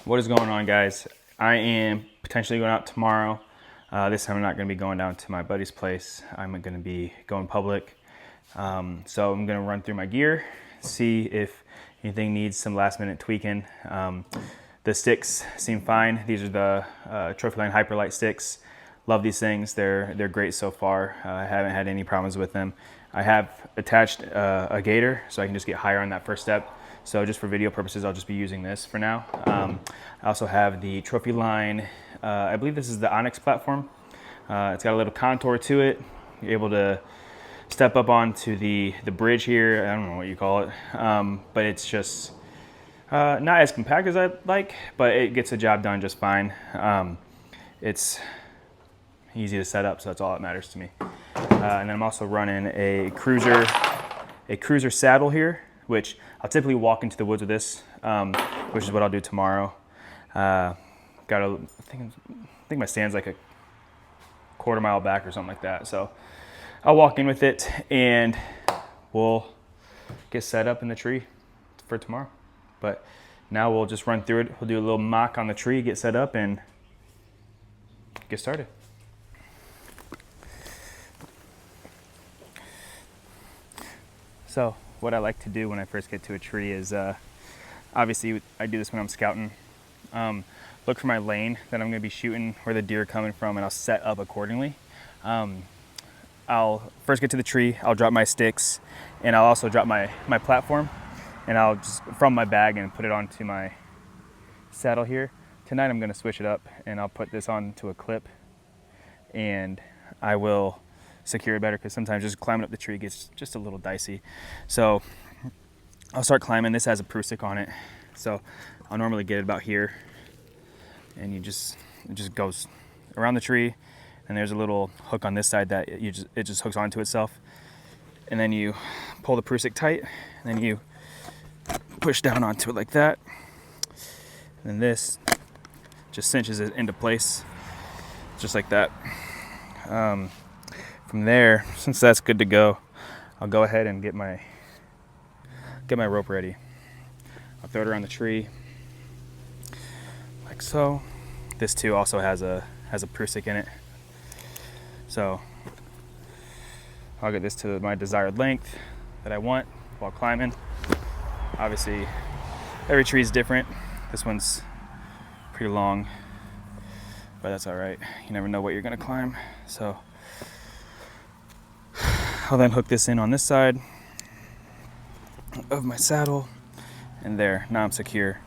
What is going on, guys? I am potentially going out tomorrow. This time I'm not going to be going down to my buddy's place. I'm going to be going public. So I'm going to run through my gear, see if anything needs some last minute tweaking. The sticks seem fine. These are the Trophyline Hyperlight sticks. Love these things. They're great so far. I haven't had any problems with them. I have attached a gator so I can just get higher on that first step. So just for video purposes, I'll just be using this for now. I also have the Trophyline, I believe this is the Onyx platform. It's got a little contour to it. You're able to step up onto the bridge here. I don't know what you call it, but it's just not as compact as I'd like, but it gets the job done just fine. It's easy to set up, so that's all that matters to me. And then I'm also running a cruiser saddle here, which I'll typically walk into the woods with this, which is what I'll do tomorrow. I think my stand's like a quarter-mile back or something like that. So I'll walk in with it and we'll get set up in the tree for tomorrow. But now we'll just run through it. We'll do a little mock on the tree, get set up, and get started. So what I like to do when I first get to a tree is, obviously I do this when I'm scouting, look for my lane that I'm going to be shooting, where the deer are coming from, and I'll set up accordingly. I'll first get to the tree, I'll drop my sticks, and I'll also drop my platform, and I'll just from my bag and put it onto my saddle here. Tonight I'm going to switch it up and I'll put this onto a clip, and I will secure it better because sometimes just climbing up the tree gets just a little dicey. So I'll start climbing. This has a proof stick on it, so I'll normally get it about here, and it just goes around the tree, and there's a little hook on this side that it just hooks onto itself, and then you pull the proof stick tight, and then you push down onto it like that, and then this just cinches it into place just like that. From there, since that's good to go, I'll go ahead and get my rope ready. I'll throw it around the tree like so. This too also has a proof stick in it, so I'll get this to my desired length that I want while climbing. Obviously every tree is different. This one's pretty long, but that's all right. You never know what you're gonna climb. So I'll then hook this in on this side of my saddle, and there, now I'm secure.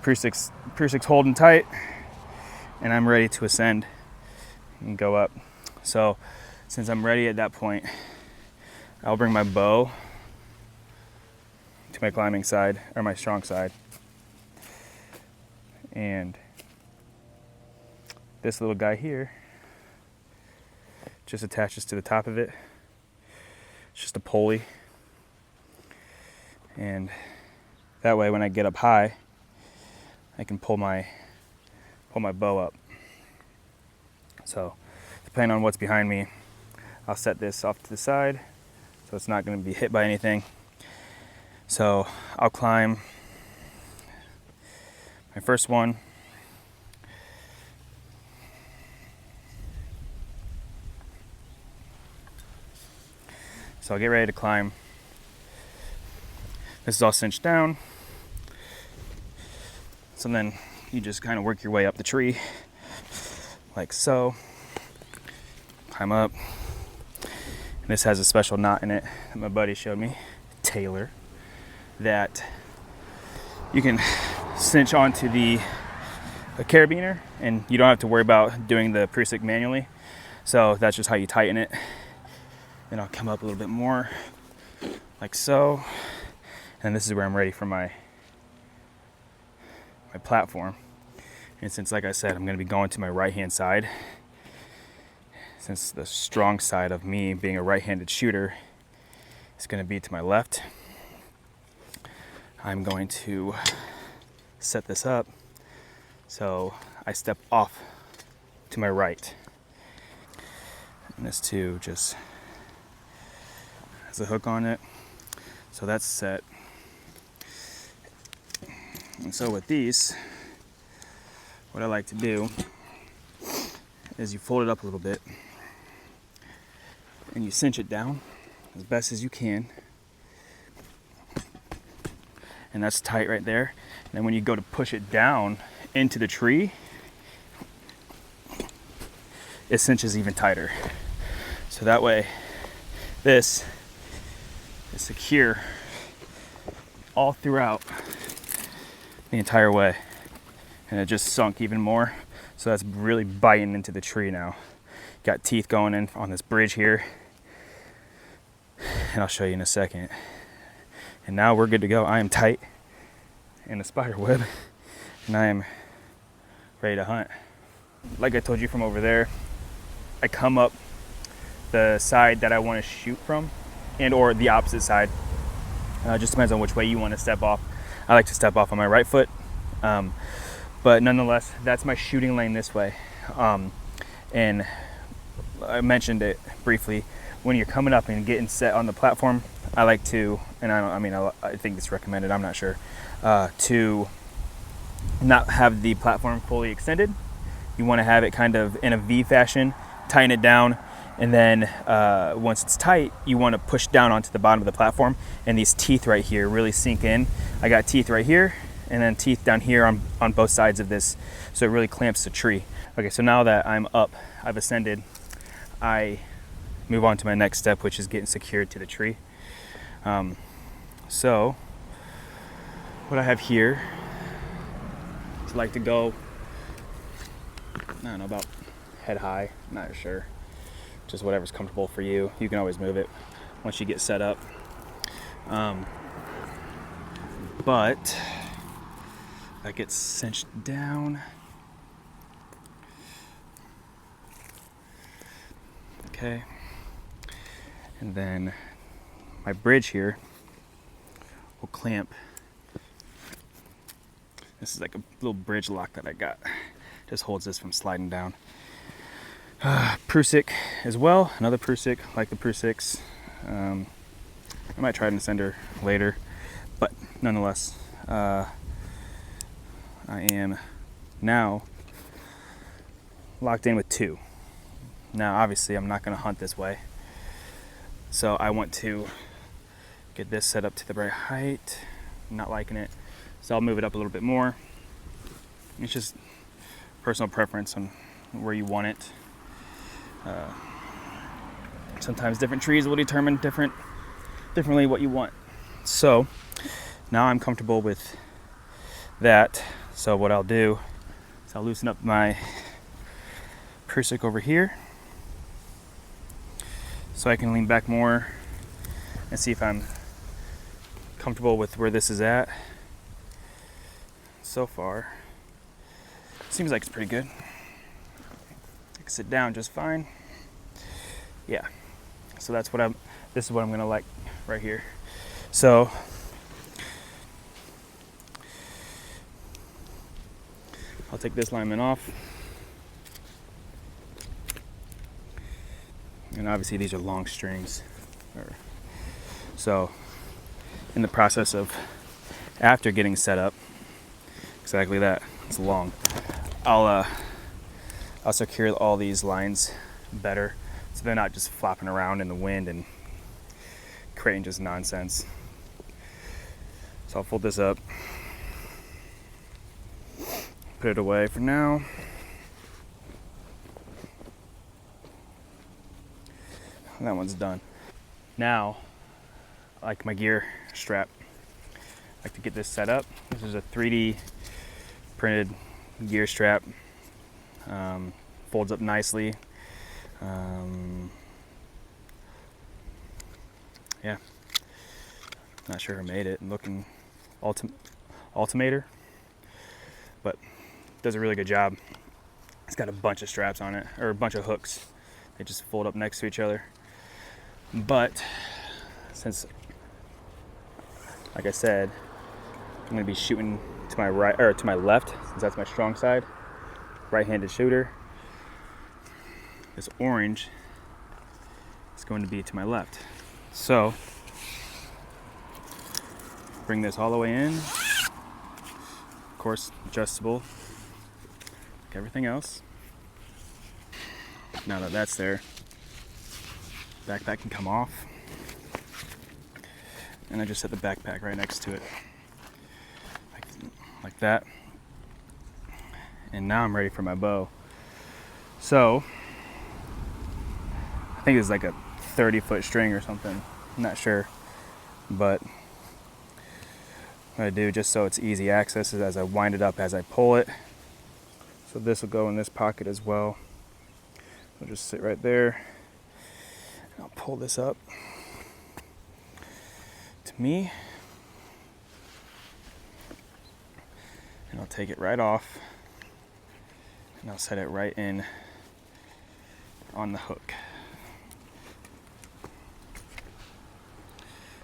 Proof stick's holding tight, and I'm ready to ascend and go up. So since I'm ready at that point, I'll bring my bow to my climbing side, or my strong side, and this little guy here just attaches to the top of it. It's just a pulley, and that way when I get up high, I can pull my bow up. So depending on what's behind me, I'll set this off to the side so it's not going to be hit by anything. So I'll climb my first one. So I'll get ready to climb. This is all cinched down. So then you just kind of work your way up the tree like so. Climb up. And this has a special knot in it that my buddy showed me, Taylor, that you can cinch onto the carabiner, and you don't have to worry about doing the proof stick manually. So that's just how you tighten it. Then I'll come up a little bit more, like so. And this is where I'm ready for my platform. And since, like I said, I'm going to be going to my right-hand side, since the strong side of me being a right-handed shooter is going to be to my left, I'm going to set this up so I step off to my right. And this too just has a hook on it, so that's set. And so with these, what I like to do is you fold it up a little bit and you cinch it down as best as you can. And that's tight right there. And then when you go to push it down into the tree, it cinches even tighter. So that way, this is secure all throughout the entire way. And it just sunk even more. So that's really biting into the tree now. Got teeth going in on this bridge here. And I'll show you in a second. And now we're good to go. I am tight in the spider web and I am ready to hunt. Like I told you from over there, I come up the side that I want to shoot from and or the opposite side. Just depends on which way you want to step off. I like to step off on my right foot. But nonetheless, that's my shooting lane this way. And I mentioned it briefly, when you're coming up and getting set on the platform, I like to, and I think it's recommended, I'm not sure, to not have the platform fully extended. You want to have it kind of in a V fashion, tighten it down, and then once it's tight, you want to push down onto the bottom of the platform, and these teeth right here really sink in. I got teeth right here, and then teeth down here on both sides of this, so it really clamps the tree. Okay, so now that I'm up, I've ascended, I move on to my next step, which is getting secured to the tree. So what I have here is like to go, I don't know, about head high, I'm not sure, just whatever's comfortable for you. You can always move it once you get set up. But that gets cinched down. Okay. And then my bridge here will clamp. This is like a little bridge lock that I got. Just holds this from sliding down. Prusik as well, another Prusik, like the Prusiks. I might try an ascender later, but nonetheless, I am now locked in with two. Now obviously I'm not going to hunt this way, so I want to get this set up to the right height. I'm not liking it, so I'll move it up a little bit more. It's just personal preference on where you want it. Sometimes different trees will determine differently what you want. So now I'm comfortable with that. So what I'll do is I'll loosen up my Prusik over here so I can lean back more and see if I'm comfortable with where this is at. So far, seems like it's pretty good. I can sit down just fine. Yeah. So this is what I'm gonna like right here. So I'll take this lineman off. And obviously these are long strings. So in the process of, after getting set up, exactly that, it's long, I'll secure all these lines better so they're not just flopping around in the wind and creating just nonsense. So I'll fold this up, put it away for now. That one's done. Now, I like my gear strap. I like to get this set up. This is a 3D printed gear strap. Folds up nicely. Yeah, not sure who made it. Looking Altimator, but does a really good job. It's got a bunch of straps on it, or a bunch of hooks. They just fold up next to each other. But since, like I said, I'm gonna be shooting to my right, or to my left, since that's my strong side, right-handed shooter, this orange is going to be to my left. So bring this all the way in, of course adjustable, everything else. Now that that's there, backpack can come off. And I just set the backpack right next to it, like that. And now I'm ready for my bow. So, I think it's like a 30-foot string or something. I'm not sure. But what I do, just so it's easy access, is as I wind it up as I pull it. So this will go in this pocket as well. It'll just sit right there. I'll pull this up to me. And I'll take it right off. And I'll set it right in on the hook.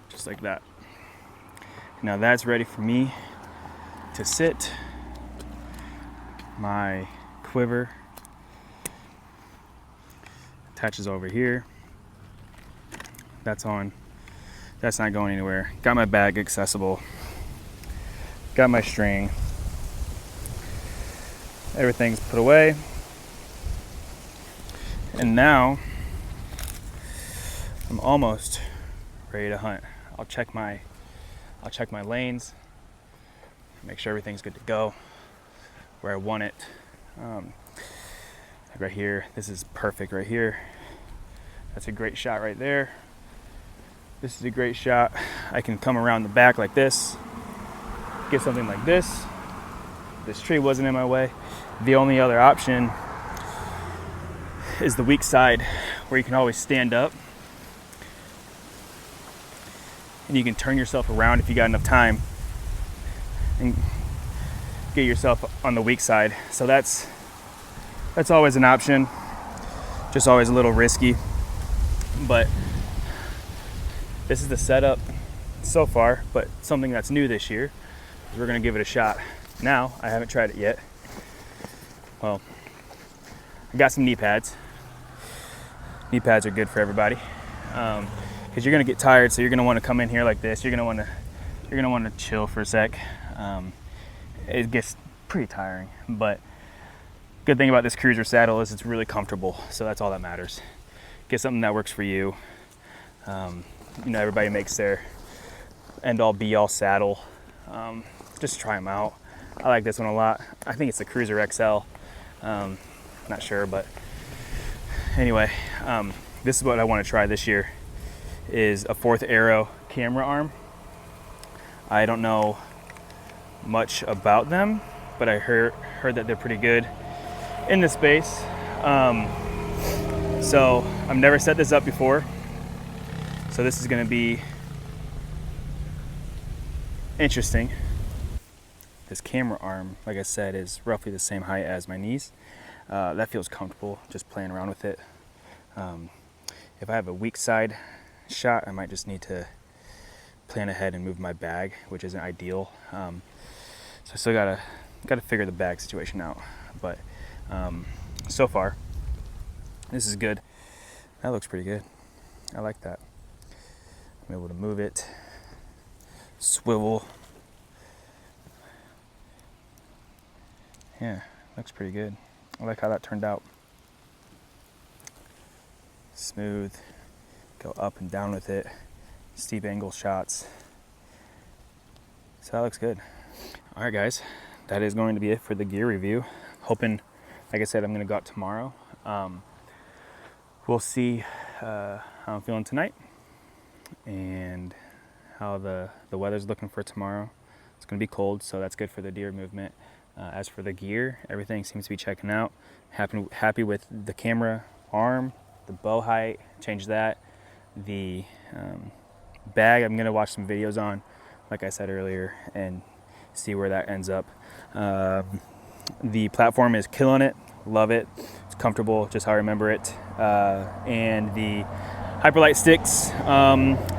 Just like that. Now that's ready for me to sit. My quiver attaches over here. That's on. That's not going anywhere. Got my bag accessible. Got my string. Everything's put away. And now I'm almost ready to hunt. I'll check my lanes, make sure everything's good to go where I want it. Right here, this is perfect right here. That's a great shot right there. This is a great shot. I can come around the back like this, get something like this. This tree wasn't in my way. The only other option is the weak side, where you can always stand up and you can turn yourself around if you got enough time and get yourself on the weak side. So that's always an option, just always a little risky, but this is the setup so far. But something that's new this year is we're gonna give it a shot. Now, I haven't tried it yet. Well, I got some knee pads. Knee pads are good for everybody, because you're gonna get tired, so you're gonna want to come in here like this. You're gonna want to chill for a sec. It gets pretty tiring, but good thing about this cruiser saddle is it's really comfortable, so that's all that matters. Get something that works for you. You know, everybody makes their end-all be-all saddle. Just try them out. I like this one a lot. I think it's the Cruiser XL. Not sure, but anyway, this is what I want to try this year, is a 4th Arrow camera arm. I don't know much about them, but I heard that they're pretty good in the space. So I've never set this up before, so this is going to be interesting. This camera arm, like I said, is roughly the same height as my knees. That feels comfortable, just playing around with it. If I have a weak side shot, I might just need to plan ahead and move my bag, which isn't ideal. So I still gotta figure the bag situation out. But so far, this is good. That looks pretty good. I like that. I'm able to move it, swivel. Yeah, looks pretty good. I like how that turned out. Smooth, go up and down with it, steep angle shots. So that looks good. All right, guys, that is going to be it for the gear review. Hoping, like I said, I'm gonna go out tomorrow. We'll see how I'm feeling tonight and how the weather's looking for tomorrow. It's gonna be cold, so that's good for the deer movement. As for the gear, everything seems to be checking out. Happy with the camera arm, the bow height, changed that. The bag, I'm gonna watch some videos on, like I said earlier, and see where that ends up. The platform is killing it, love it. It's comfortable, just how I remember it. And the Hyperlight sticks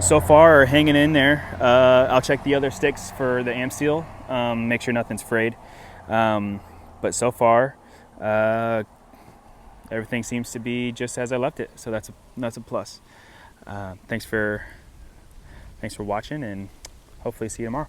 so far are hanging in there. I'll check the other sticks for the amp seal, make sure nothing's frayed. But so far, everything seems to be just as I left it, so that's a plus. Thanks for watching, and hopefully see you tomorrow.